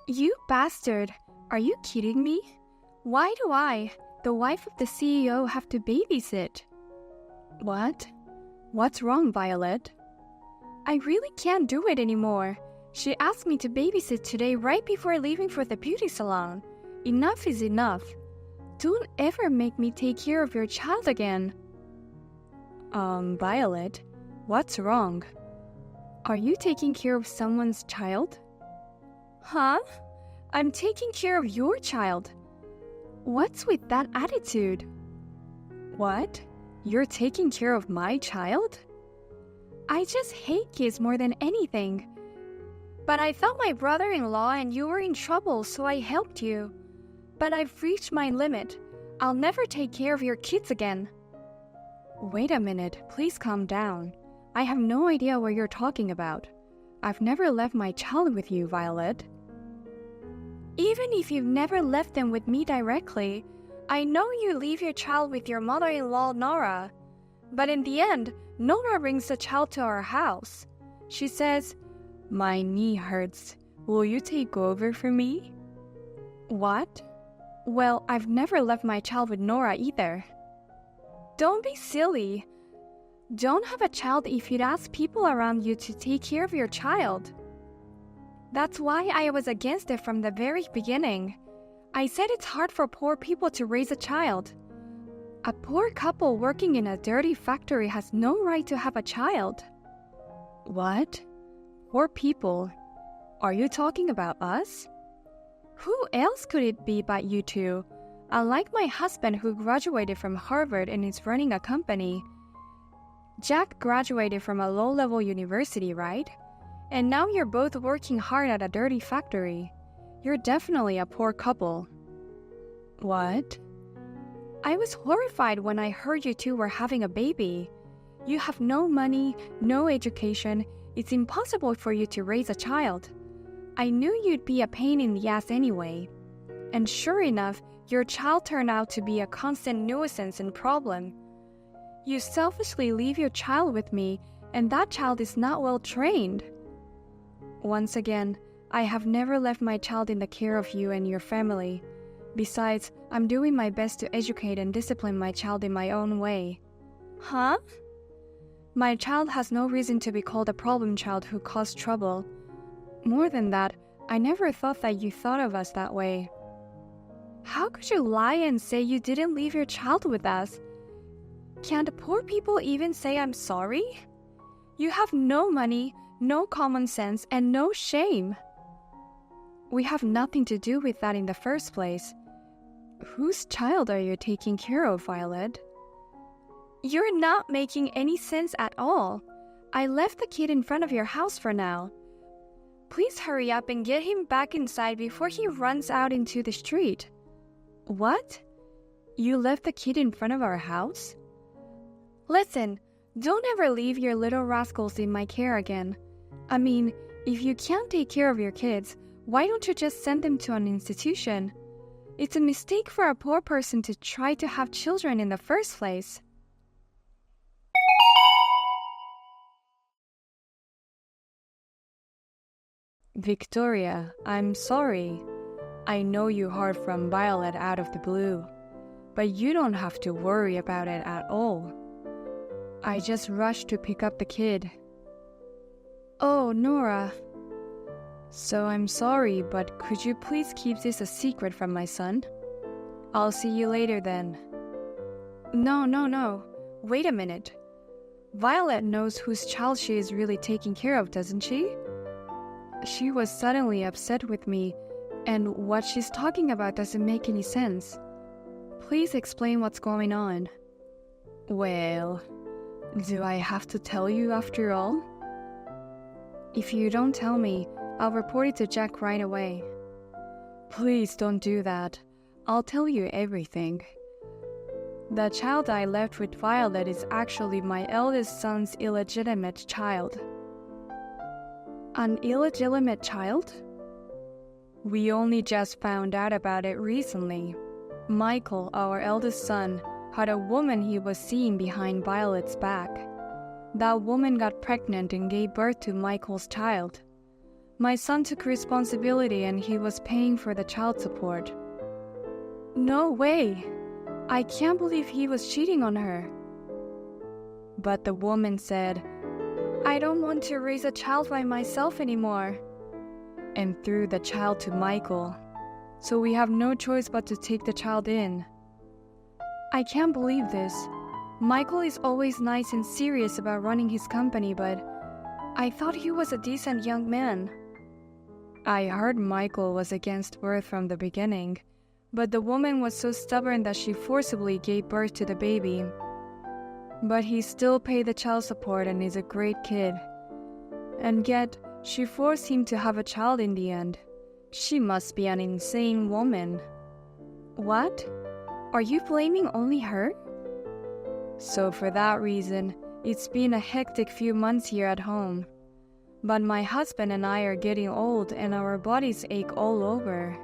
You bastard! Are you kidding me? Why do I, the wife of the CEO, have to babysit? What? What's wrong, Violet? I really can't do it anymore. She asked me to babysit today right before leaving for the beauty salon. Enough is enough. Don't ever make me take care of your child again. Violet, what's wrong? Are you taking care of someone's child? Huh? I'm taking care of your child. What's with that attitude? What? You're taking care of my child? I just hate kids more than anything. But I thought my brother-in-law and you were in trouble, so I helped you. But I've reached my limit. I'll never take care of your kids again. Wait a minute, please calm down. I have no idea what you're talking about. I've never left my child with you, Violet. Even if you've never left them with me directly, I know you leave your child with your mother-in-law, Nora. But in the end, Nora brings the child to our house. She says, "My knee hurts. Will you take over for me?" What? Well, I've never left my child with Nora either. Don't be silly. Don't have a child if you'd ask people around you to take care of your child. That's why I was against it from the very beginning. I said it's hard for poor people to raise a child. A poor couple working in a dirty factory has no right to have a child. What? Poor people? Are you talking about us? Who else could it be but you two? Unlike my husband who graduated from Harvard and is running a company. Jack graduated from a low-level university, right? And now you're both working hard at a dirty factory. You're definitely a poor couple. What? I was horrified when I heard you two were having a baby. You have no money, no education. It's impossible for you to raise a child. I knew you'd be a pain in the ass anyway. And sure enough, your child turned out to be a constant nuisance and problem. You selfishly leave your child with me, and that child is not well trained. Once again, I have never left my child in the care of you and your family. Besides, I'm doing my best to educate and discipline my child in my own way. Huh? My child has no reason to be called a problem child who caused trouble. More than that, I never thought that you thought of us that way. How could you lie and say you didn't leave your child with us? Can't poor people even say I'm sorry? You have no money, no common sense, and no shame. We have nothing to do with that in the first place. Whose child are you taking care of, Violet? You're not making any sense at all. I left the kid in front of your house for now. Please hurry up and get him back inside before he runs out into the street. What? You left the kid in front of our house? Listen, don't ever leave your little rascals in my care again. I mean, if you can't take care of your kids, why don't you just send them to an institution? It's a mistake for a poor person to try to have children in the first place. Victoria, I'm sorry. I know you heard from Violet out of the blue, but you don't have to worry about it at all. I just rushed to pick up the kid. Oh, Nora. So I'm sorry, but could you please keep this a secret from my son? I'll see you later then. No. Wait a minute. Violet knows whose child she is really taking care of, doesn't she? She was suddenly upset with me, and what she's talking about doesn't make any sense. Please explain what's going on. Well, do I have to tell you after all? If you don't tell me, I'll report it to Jack right away. Please don't do that. I'll tell you everything. The child I left with Violet is actually my eldest son's illegitimate child. An illegitimate child? We only just found out about it recently. Michael, our eldest son, had a woman he was seeing behind Violet's back. That woman got pregnant and gave birth to Michael's child. My son took responsibility and he was paying for the child support. No way! I can't believe he was cheating on her. But the woman said, I don't want to raise a child by myself anymore, and threw the child to Michael. So we have no choice but to take the child in. I can't believe this. Michael is always nice and serious about running his company, but I thought he was a decent young man. I heard Michael was against birth from the beginning, but the woman was so stubborn that she forcibly gave birth to the baby. But he still paid the child support and is a great kid. And yet, she forced him to have a child in the end. She must be an insane woman. What? Are you blaming only her? So for that reason, it's been a hectic few months here at home. But my husband and I are getting old and our bodies ache all over.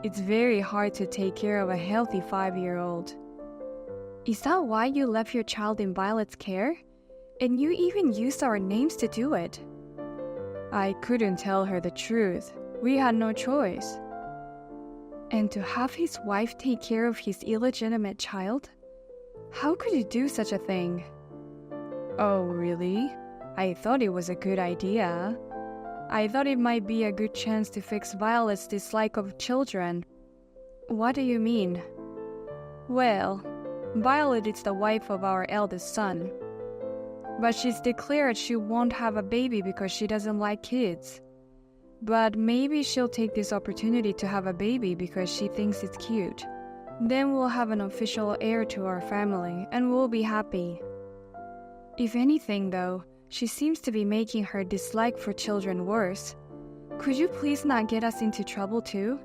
It's very hard to take care of a healthy 5-year-old. Is that why you left your child in Violet's care? And you even used our names to do it? I couldn't tell her the truth. We had no choice. And to have his wife take care of his illegitimate child? How could you do such a thing? Oh, really? I thought it was a good idea. I thought it might be a good chance to fix Violet's dislike of children. What do you mean? Well, Violet is the wife of our eldest son. But she's declared she won't have a baby because she doesn't like kids. But maybe she'll take this opportunity to have a baby because she thinks it's cute. Then we'll have an official heir to our family and we'll be happy. If anything though, she seems to be making her dislike for children worse. Could you please not get us into trouble too?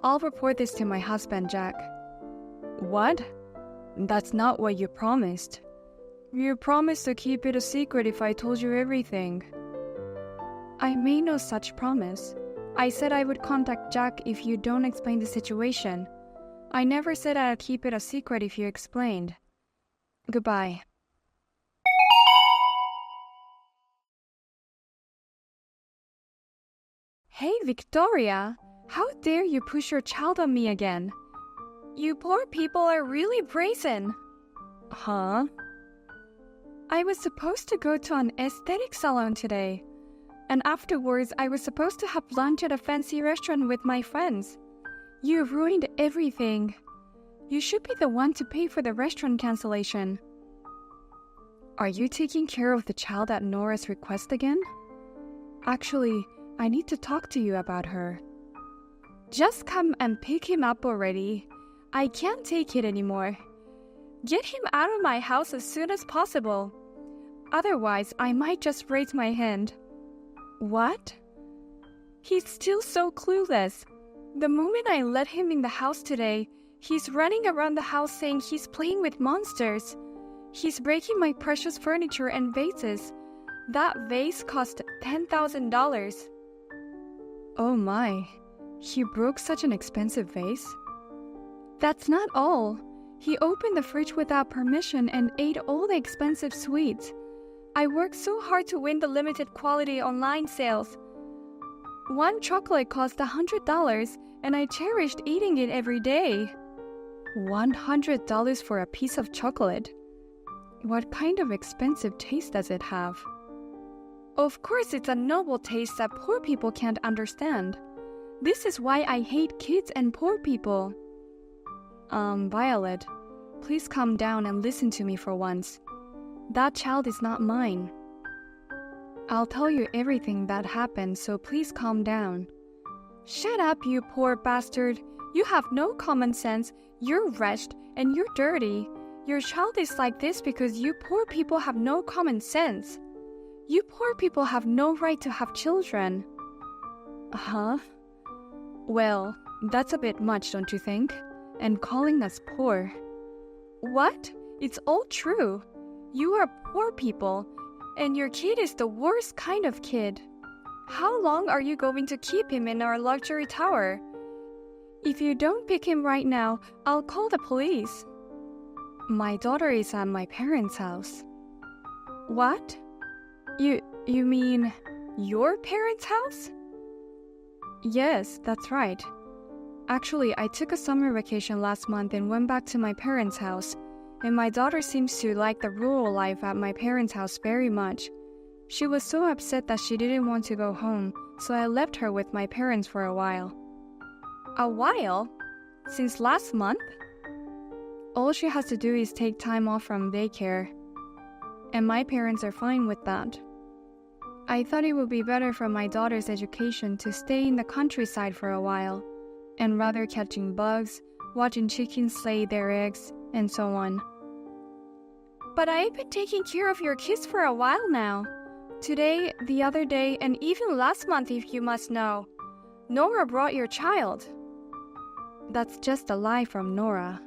I'll report this to my husband, Jack. What? That's not what you promised. You promised to keep it a secret if I told you everything. I made no such promise. I said I would contact Jack if you don't explain the situation. I never said I'd keep it a secret if you explained. Goodbye. Hey, Victoria! How dare you push your child on me again? You poor people are really brazen. Huh? I was supposed to go to an aesthetic salon today. And afterwards, I was supposed to have lunch at a fancy restaurant with my friends. You ruined everything. You should be the one to pay for the restaurant cancellation. Are you taking care of the child at Nora's request again? Actually, I need to talk to you about her. Just come and pick him up already. I can't take it anymore. Get him out of my house as soon as possible. Otherwise, I might just raise my hand. What? He's still so clueless. The moment I let him in the house today, he's running around the house saying he's playing with monsters. He's breaking my precious furniture and vases. That vase cost $10,000. Oh my, he broke such an expensive vase? That's not all. He opened the fridge without permission and ate all the expensive sweets. I worked so hard to win the limited quality online sales. One chocolate cost $100 and I cherished eating it every day. $100 for a piece of chocolate? What kind of expensive taste does it have? Of course it's a noble taste that poor people can't understand. This is why I hate kids and poor people. Violet, please calm down and listen to me for once. That child is not mine. I'll tell you everything that happened, so please calm down. Shut up, you poor bastard. You have no common sense, you're wretched, and you're dirty. Your child is like this because you poor people have no common sense. You poor people have no right to have children. Huh? Well, that's a bit much, don't you think? And calling us poor. What? It's all true. You are poor people, and your kid is the worst kind of kid. How long are you going to keep him in our luxury tower? If you don't pick him right now, I'll call the police. My daughter is at my parents' house. What? You mean your parents' house? Yes, that's right. Actually, I took a summer vacation last month and went back to my parents' house, and my daughter seems to like the rural life at my parents' house very much. She was so upset that she didn't want to go home, so I left her with my parents for a while. A while? Since last month? All she has to do is take time off from daycare, and my parents are fine with that. I thought it would be better for my daughter's education to stay in the countryside for a while, and rather catching bugs, watching chickens lay their eggs, and so on. But I've been taking care of your kids for a while now. Today, the other day, and even last month if you must know. Nora brought your child. That's just a lie from Nora.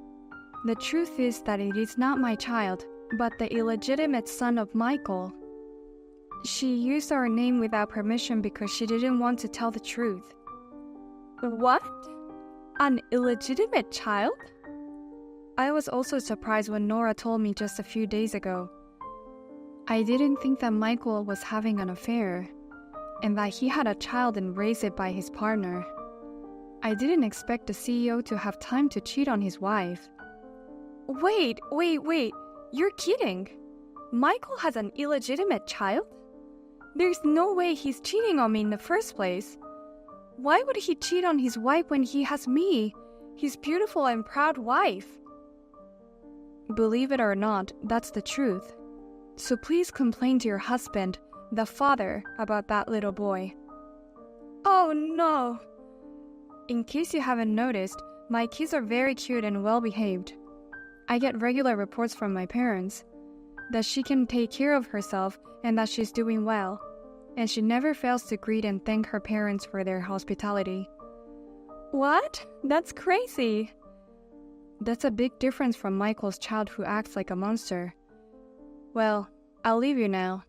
The truth is that it is not my child, but the illegitimate son of Michael. She used our name without permission because she didn't want to tell the truth. What? An illegitimate child? I was also surprised when Nora told me just a few days ago. I didn't think that Michael was having an affair, and that he had a child and raised it by his partner. I didn't expect the CEO to have time to cheat on his wife. Wait, you're kidding? Michael has an illegitimate child? There's no way he's cheating on me in the first place. Why would he cheat on his wife when he has me, his beautiful and proud wife? Believe it or not, that's the truth. So please complain to your husband, the father, about that little boy. Oh no! In case you haven't noticed, my kids are very cute and well-behaved. I get regular reports from my parents that she can take care of herself and that she's doing well, and she never fails to greet and thank her parents for their hospitality. What? That's crazy! That's a big difference from Michael's child who acts like a monster. Well, I'll leave you now.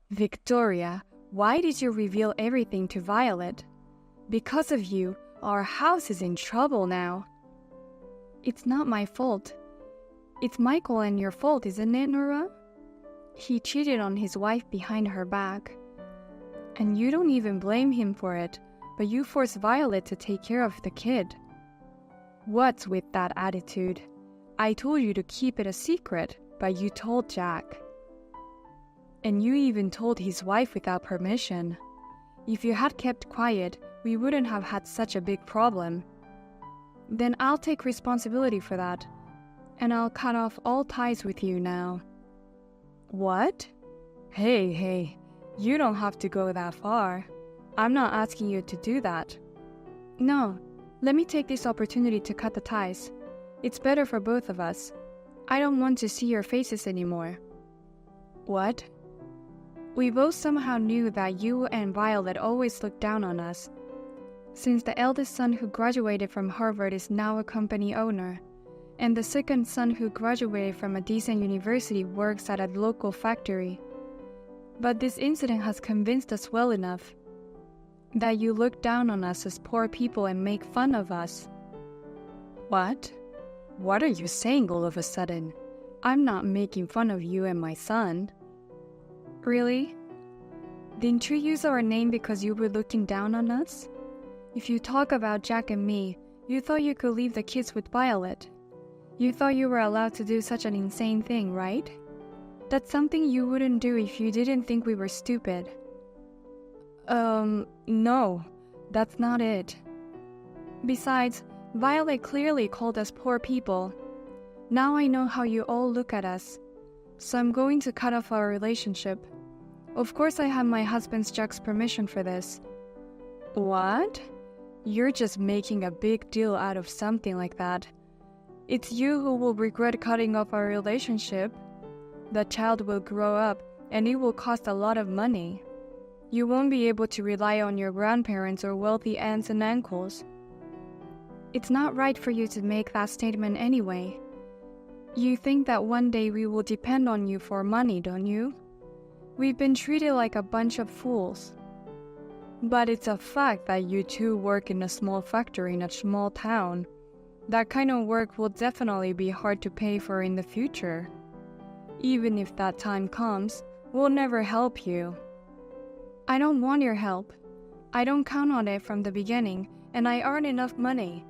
Victoria, why did you reveal everything to Violet? Because of you, our house is in trouble now. It's not my fault. It's Michael and your fault, isn't it, Nora? He cheated on his wife behind her back. And you don't even blame him for it, but you forced Violet to take care of the kid. What's with that attitude? I told you to keep it a secret, but you told Jack. And you even told his wife without permission. If you had kept quiet, we wouldn't have had such a big problem. Then I'll take responsibility for that, and I'll cut off all ties with you now. What? Hey, you don't have to go that far. I'm not asking you to do that. No, let me take this opportunity to cut the ties. It's better for both of us. I don't want to see your faces anymore. What? We both somehow knew that you and Violet always looked down on us. Since the eldest son who graduated from Harvard is now a company owner, and the second son who graduated from a decent university works at a local factory. But this incident has convinced us well enough that you look down on us as poor people and make fun of us. What? What are you saying all of a sudden? I'm not making fun of you and my son. Really? Didn't you use our name because you were looking down on us? If you talk about Jack and me, you thought you could leave the kids with Violet. You thought you were allowed to do such an insane thing, right? That's something you wouldn't do if you didn't think we were stupid. No, that's not it. Besides, Violet clearly called us poor people. Now I know how you all look at us, so I'm going to cut off our relationship. Of course I have my husband's Jack's permission for this. What? You're just making a big deal out of something like that. It's you who will regret cutting off our relationship. The child will grow up, and it will cost a lot of money. You won't be able to rely on your grandparents or wealthy aunts and uncles. It's not right for you to make that statement anyway. You think that one day we will depend on you for money, don't you? We've been treated like a bunch of fools. But it's a fact that you two work in a small factory in a small town. That kind of work will definitely be hard to pay for in the future. Even if that time comes, we'll never help you. I don't want your help. I don't count on it from the beginning, and I earn enough money.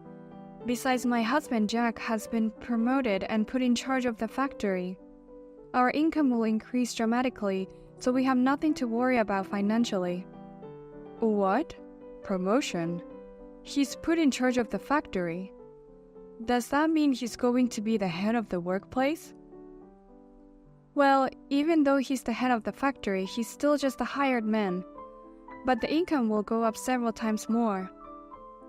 Besides, my husband Jack has been promoted and put in charge of the factory. Our income will increase dramatically, so we have nothing to worry about financially. What? Promotion? He's put in charge of the factory. Does that mean he's going to be the head of the workplace? Well, even though he's the head of the factory, he's still just a hired man. But the income will go up several times more.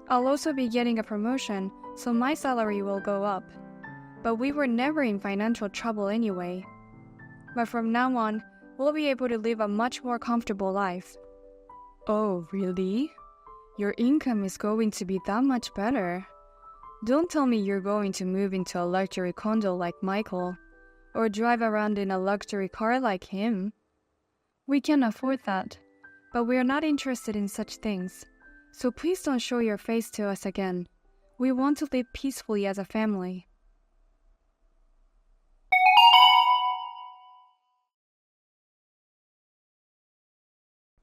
I'll also be getting a promotion, so my salary will go up. But we were never in financial trouble anyway. But from now on, we'll be able to live a much more comfortable life. Oh, really? Your income is going to be that much better. Don't tell me you're going to move into a luxury condo like Michael, or drive around in a luxury car like him. We can afford that, but we're not interested in such things. So please don't show your face to us again. We want to live peacefully as a family.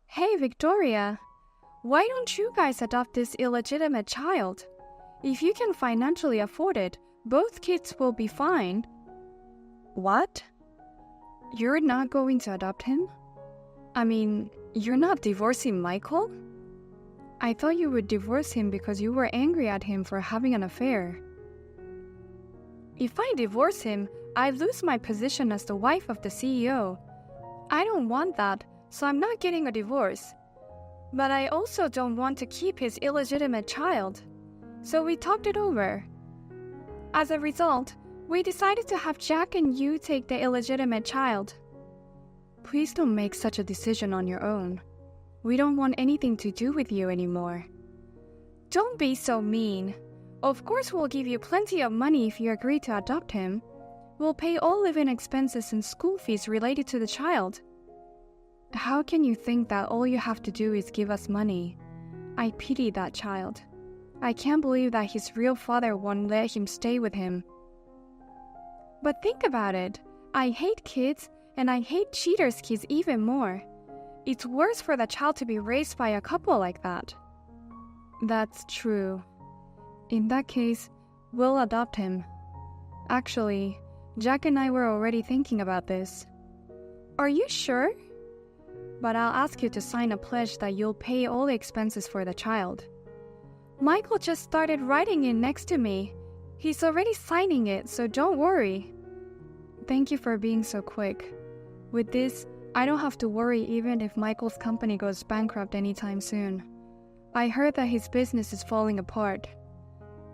Hey, Victoria. Why don't you guys adopt this illegitimate child? If you can financially afford it, both kids will be fine. What? You're not going to adopt him? I mean, you're not divorcing Michael? I thought you would divorce him because you were angry at him for having an affair. If I divorce him, I lose my position as the wife of the CEO. I don't want that, so I'm not getting a divorce. But I also don't want to keep his illegitimate child. So we talked it over. As a result, we decided to have Jack and you take the illegitimate child. Please don't make such a decision on your own. We don't want anything to do with you anymore. Don't be so mean. Of course we'll give you plenty of money if you agree to adopt him. We'll pay all living expenses and school fees related to the child. How can you think that all you have to do is give us money? I pity that child. I can't believe that his real father won't let him stay with him. But think about it. I hate kids, and I hate cheaters' kids even more. It's worse for the child to be raised by a couple like that. That's true. In that case, we'll adopt him. Actually, Jack and I were already thinking about this. Are you sure? But I'll ask you to sign a pledge that you'll pay all the expenses for the child. Michael just started writing it next to me. He's already signing it, so don't worry. Thank you for being so quick. With this, I don't have to worry even if Michael's company goes bankrupt anytime soon. I heard that his business is falling apart.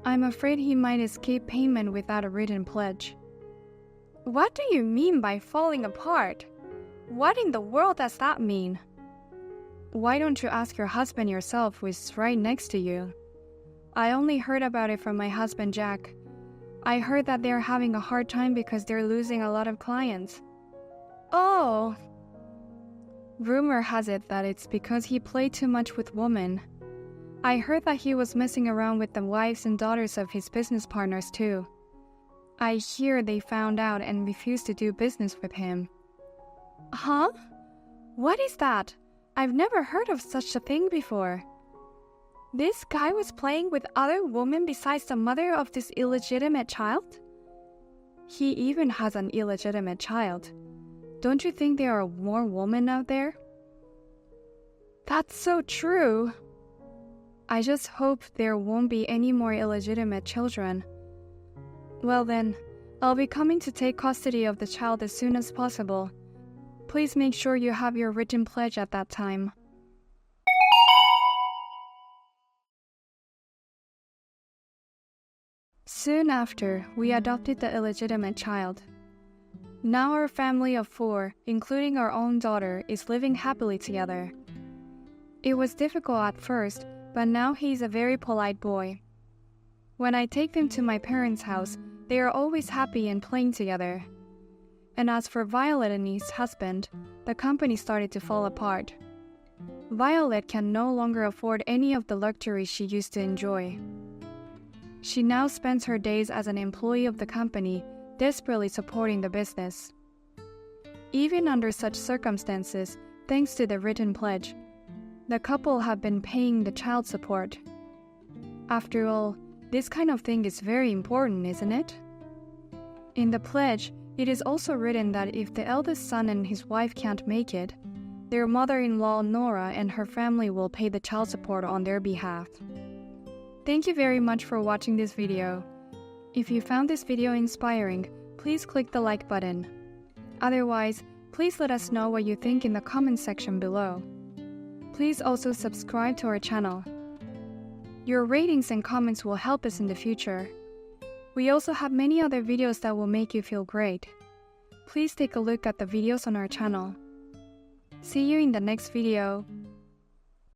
I'm afraid he might escape payment without a written pledge. What do you mean by falling apart? What in the world does that mean? Why don't you ask your husband yourself, who is right next to you? I only heard about it from my husband Jack. I heard that they're having a hard time because they're losing a lot of clients. Oh! Rumor has it that it's because he played too much with women. I heard that he was messing around with the wives and daughters of his business partners too. I hear they found out and refused to do business with him. Huh? What is that? I've never heard of such a thing before. This guy was playing with other women besides the mother of this illegitimate child? He even has an illegitimate child. Don't you think there are more women out there? That's so true. I just hope there won't be any more illegitimate children. Well then, I'll be coming to take custody of the child as soon as possible. Please make sure you have your written pledge at that time. Soon after, we adopted the illegitimate child. Now our family of 4, including our own daughter, is living happily together. It was difficult at first, but now he's a very polite boy. When I take them to my parents' house, they are always happy and playing together. And as for Violet and his husband, the company started to fall apart. Violet can no longer afford any of the luxuries she used to enjoy. She now spends her days as an employee of the company, desperately supporting the business. Even under such circumstances, thanks to the written pledge, the couple have been paying the child support. After all, this kind of thing is very important, isn't it? In the pledge, it is also written that if the eldest son and his wife can't make it, their mother-in-law Nora and her family will pay the child support on their behalf. Thank you very much for watching this video. If you found this video inspiring, please click the like button. Otherwise, please let us know what you think in the comment section below. Please also subscribe to our channel. Your ratings and comments will help us in the future. We also have many other videos that will make you feel great. Please take a look at the videos on our channel. See you in the next video.